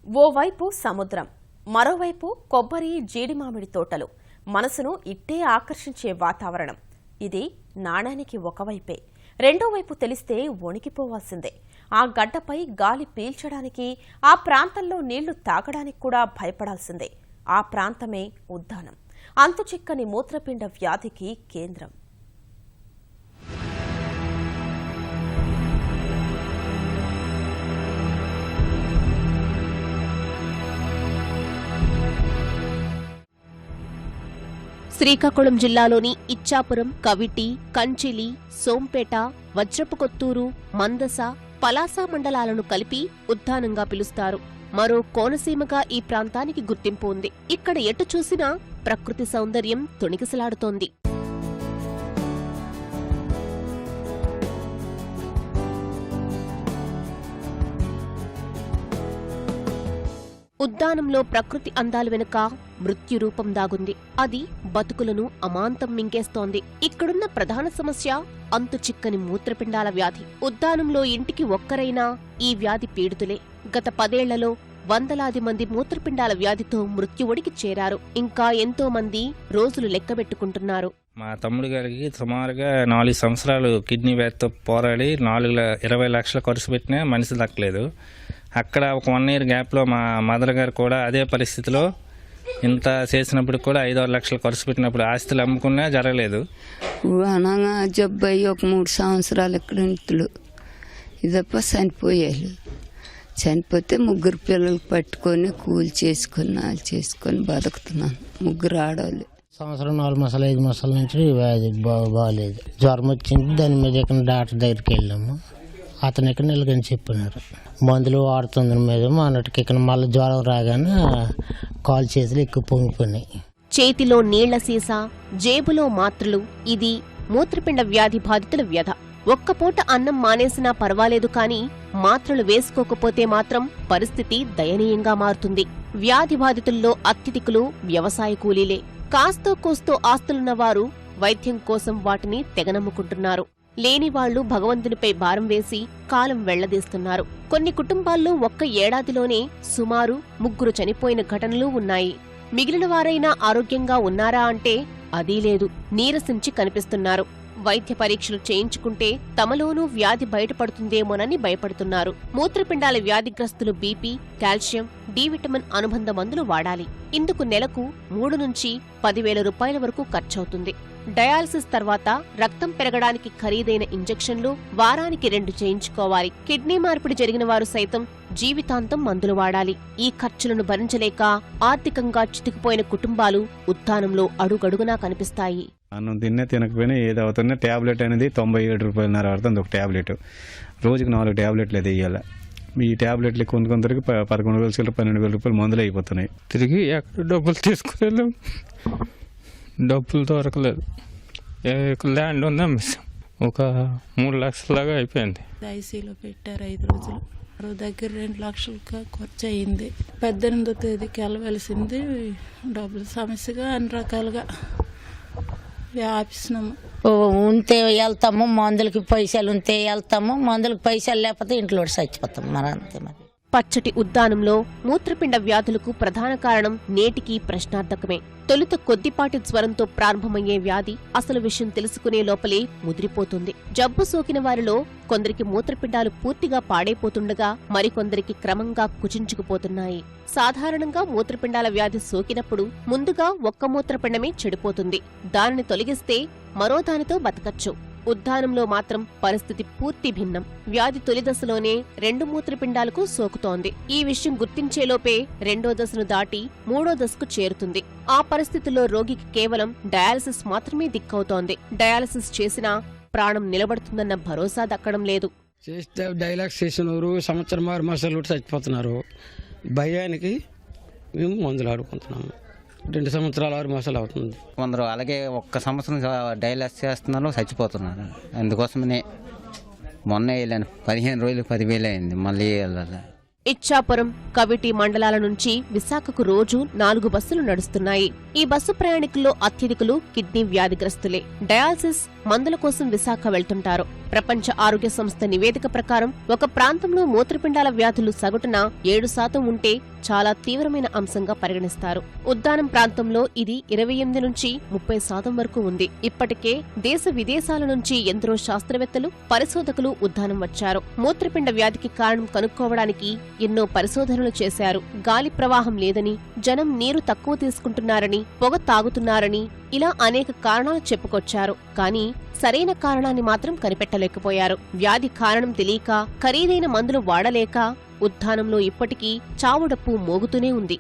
ఓవైపు సముద్రం, మరోవైపు కొబ్బరి, జీడి మామిడి తోటలు, మనసును ఇట్టే ఆకర్షించే వాతావరణం. ఇది నాణానికి ఒకవైపే. రెండో వైపు తెలిస్తే వణికిపోవాల్సిందే. ఆ గడ్డపై గాలి పీల్చడానికి, ఆ ప్రాంతంలో నీళ్లు తాగడానికి కూడా భయపడాల్సిందే. ఆ ప్రాంతమే ఉద్దానం, అంతుచిక్కని మూత్రపిండ వ్యాధికి కేంద్రం. శ్రీకాకుళం జిల్లాలోని ఇచ్చాపురం, కవిటి, కంచిలి, సోంపేట, వజ్రపుకొత్తూరు, మందస, పలాస మండలాలను కలిపి ఉద్దానంగా పిలుస్తారు. మరో కోనసీమగా ఈ ప్రాంతానికి గుర్తింపు ఉంది. ఇక్కడ ఎటు చూసినా ప్రకృతి సౌందర్యం తొణికిసలాడుతోంది. ఉద్దానంలో ప్రకృతి అందాల వెనుక మృత్యురూపం దాగుంది. అది బతుకులను అమాంతం మింగేస్తోంది. ఇక్కడున్న ప్రధాన సమస్య అంతుచిక్కని మూత్రపిండాల వ్యాధి. ఉద్దానంలో ఇంటికి ఒక్కరైనా ఈ వ్యాధి పీడితులే. గత 10 ఏళ్లలో వందలాది మంది మూత్రపిండాల వ్యాధితో మృత్యువొడికి చేరారు. ఇంకా ఎంతో మంది రోజులు లెక్కబెట్టుకుంటున్నారు. మా తమ్ముడి గారికి సుమారుగా 4 సంవత్సరాలు కిడ్నీ వ్యాధితో పోరాడి 20 లక్షలు ఖర్చు పెట్టినా మనిషి దక్కలేదు. అక్కడ ఒక 1 ఇయర్ గ్యాప్లో మా మదర్ గారు కూడా అదే పరిస్థితిలో ఇంత చేసినప్పుడు కూడా 5-6 లక్షలు ఖర్చు పెట్టినప్పుడు ఆస్తులు అమ్ముకున్నా జరగలేదు. అనగా జబ్బయ్యి ఒక 3 సంవత్సరాలు ఇక్కడ ఇంట్లో ఇదప్ప చనిపోయారు. చనిపోతే 3 పిల్లలు పట్టుకొని కూలి చేసుకొని బతుకుతున్నాను. 3 ఆడవాళ్ళు. సంవత్సరం 4 మాసాలు 5 మాసాల నుంచి వ్యాధి బాగాలేదు. జ్వరం వచ్చింది. దాని మీద ఇక్కడ డాక్టర్ దగ్గరికి వెళ్ళాము. అతను ఇక్కడ నిలగని చెప్పినారు. మందులు వాడుతుంది మీద అన్నట్టుకి ఇక్కడ మళ్ళీ జ్వరం రాగానే కాలు చేతులు ఎక్కువ పొంగిపోయినాయి. చేతిలో నీళ్ల సీసా, జేబులో మాత్రలు. ఇది మూత్రపిండ వ్యాధి బాధితుల వ్యధ. ఒక్క పూట అన్నం మానేసినా పర్వాలేదు, కానీ మాత్రలు వేసుకోకపోతే మాత్రం పరిస్థితి దయనీయంగా మారుతుంది. వ్యాధి బాధితుల్లో అత్యధికులు వ్యవసాయ కూలీలే. కాస్తో కోస్తో ఆస్తులున్నవారు వైద్యం కోసం వాటిని తెగనమ్ముకుంటున్నారు. లేనివాళ్లు భగవంతునిపై భారం వేసి కాలం వెళ్లదీస్తున్నారు. కొన్ని కుటుంబాల్లో ఒక్క ఏడాదిలోనే సుమారు 3 చనిపోయిన ఘటనలు ఉన్నాయి. మిగిలిన వారైనా ఆరోగ్యంగా ఉన్నారా అంటే అదీ లేదు. నీరసించి కనిపిస్తున్నారు. వైద్య పరీక్షలు చేయించుకుంటే తమలోనూ వ్యాధి బయటపడుతుందేమోనని భయపడుతున్నారు. మూత్రపిండాల వ్యాధిగ్రస్తులు బీపీ, కాల్షియం, డి విటమిన్ అనుబంధ మందులు వాడాలి. ఇందుకు నెలకు 3 నుంచి 10,000 రూపాయల వరకు ఖర్చవుతుంది. డయాలసిస్ తర్వాత రక్తం పెరగడానికి ఖరీదైన ఇంజెక్షన్లు వారానికి 2 చేయించుకోవాలి. కిడ్నీ మార్పిడి జరిగిన వారు సైతం జీవితాంతం మందులు వాడాలి. ఈ ఖర్చులను భరించలేక ఆర్థికంగా చితికిపోయిన కుటుంబాలు ఉద్దానంలో అడుగడుగునా కనిపిస్తాయి. అన్నం తినకపోయినా ఏది అవుతున్నా ట్యాబ్లెట్ అనేది 97 రూపాయలన్నర పడుతుంది ఒక ట్యాబ్లెట్. రోజుకి 4 ట్యాబ్లెట్లు అది వేయాలి. ఈ ట్యాబ్లెట్లు కొందరికి 11,000 12,000 రూపాయలు మందులు అయిపోతున్నాయి. తిరిగి ఎక్కడ డబ్బులు తీసుకునేళ్ళాం, డబ్బులు దొరకలేదు. ల్యాండ్ ఉందా ఒక 3 లక్షలలాగా అయిపోయింది. ఐసీలో పెట్టారు 5 రోజులు. దగ్గర 2 లక్షలు ఖర్చు అయింది. 18వ తేదీకి వెళ్ళవలసింది. డబ్బుల సమస్యగా అన్ని రకాలుగా వ్యాపిస్తున్నాము. ఉంటే వెళ్తాము, మందులకి పైసలు ఉంటే వెళ్తాము, మందులకు పైసలు లేకపోతే ఇంట్లో చచ్చిపోతాం. మరి అంతే. మరి పచ్చటి ఉద్దానంలో మూత్రపిండ వ్యాధులకు ప్రధాన కారణం నేటికీ ప్రశ్నార్థకమే. తొలుత కొద్దిపాటి జ్వరంతో ప్రారంభమయ్యే వ్యాధి అసలు విషయం తెలుసుకునే లోపలే ముదిరిపోతుంది. జబ్బు సోకిన వారిలో కొందరికి మూత్రపిండాలు పూర్తిగా పాడైపోతుండగా మరికొందరికి క్రమంగా కుచించుకుపోతున్నాయి. సాధారణంగా మూత్రపిండాల వ్యాధి సోకినప్పుడు ముందుగా ఒక్క మూత్రపిండమే చెడిపోతుంది. దానిని తొలగిస్తే మరో దానితో బతకచ్చు. ఉద్దానంలో మాత్రం పరిస్థితి పూర్తి భిన్నం. వ్యాధి తొలి దశలోనే 2 మూత్రపిండాలకు సోకుతోంది. ఈ విషయం గుర్తించేలోపే 2వ దశను దాటి 3వ దశకు చేరుతుంది. ఆ పరిస్థితుల్లో రోగికి కేవలం డయాలసిస్ మాత్రమే దిక్కవుతోంది. డయాలసిస్ చేసినా ప్రాణం నిలబడుతుందన్న భరోసా దక్కడం లేదు. డయాలసిస్ చేసినవారు సంవత్సరం 6 మాసాలు కూడా చచ్చిపోతున్నారు. భయానికి మేము మందులు ఆడుకుంటున్నాము. 2 సంవత్సరాలు 6 మాసాలు అవుతుంది. కొందరు అలాగే 1 సంవత్సరం డయాలసిస్ చేస్తున్నారు, చచ్చిపోతున్నారు. అందుకోసమనే మొన్న వెళ్ళాను. 15 రోజులు 10,000 అయింది. మళ్ళీ వెళ్ళాలి. ఇచ్చాపురం, కవిటి మండలాల నుంచి విశాఖకు రోజు 4 బస్సులు నడుస్తున్నాయి. ఈ బస్సు ప్రయాణికుల్లో అత్యధికులు కిడ్నీ వ్యాధిగ్రస్తులే. డయాలసిస్ మందుల కోసం విశాఖ వెళ్తుంటారు. ప్రపంచ ఆరోగ్య సంస్థ నివేదిక ప్రకారం ఒక ప్రాంతంలో మూత్రపిండాల వ్యాధులు సగటున 7% ఉంటే చాలా తీవ్రమైన అంశంగా పరిగణిస్తారు. ఉద్దానం ప్రాంతంలో ఇది 28 నుంచి 30% వరకు ఉంది. ఇప్పటికే దేశ విదేశాల నుంచి ఎందరో శాస్త్రవేత్తలు, పరిశోధకులు ఉద్దానం వచ్చారు. మూత్రపిండ వ్యాధికి కారణం కనుక్కోవడానికి ఎన్నో పరిశోధనలు చేశారు. గాలి ప్రవాహం లేదని, జనం నీరు తక్కువ తీసుకుంటున్నారని, పొగ తాగుతున్నారని ఇలా అనేక కారణాలు చెప్పుకొచ్చారు. కానీ సరైన కారణాన్ని మాత్రం కనిపెట్టలేకపోయారు. వ్యాధి కారణం తెలియక, ఖరీదైన మందులు వాడలేక ఉద్దానంలో ఇప్పటికీ చావుడప్పు మోగుతూనే ఉంది.